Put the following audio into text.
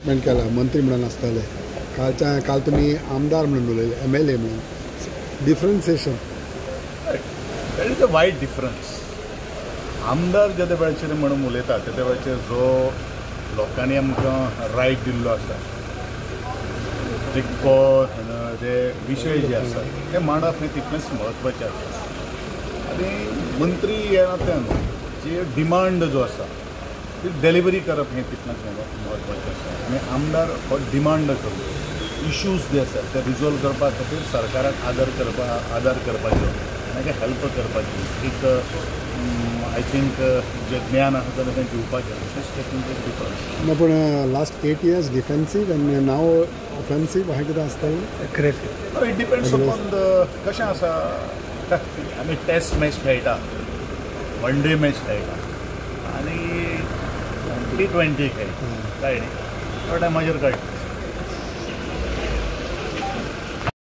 केला मंत्री म्हणून आसताले काल तुम्ही आमदार म्हणून उलयले MLA म्हणून differentiation that is a wide difference. आमदार जेदे वेळाचेर म्हणून उलयता तेदे वेळाचेर जो लोकांनी आमकां रायट दिल्लो आसा जे विशय जे आसात ते मांडप हें तितलेंच म्हत्वाचें आसा. आनी मंत्री ह्या नात्यान जी डिमांड जो आसा ती डेलिव्हरी करप हें तितलेंच म्हत्वाचें आसा. आनी आमदार हो डिमांड करप इश्यूज जे आसात ते रिजोल्व करपा खातीर सरकाराक आदार करपाचो ताका हेल्प करपाची एक आय थिंक जे ज्ञान आसा तें तें दिवपाचें अशेंच तेतूंत एक डिफरन्स. ना पूण लास्ट 8 years डिफेन्सीव आनी नाव ऑफेन्सीव अशें कितें आसतालें करेक्ट. इट डिपेंड्स अपॉन कशें आसा आमी टेस्ट मॅच खेळटा, वन डे मॅच खेळटा आनी T20 खेळटा काय न्ही त्या टायमाचेर कळटा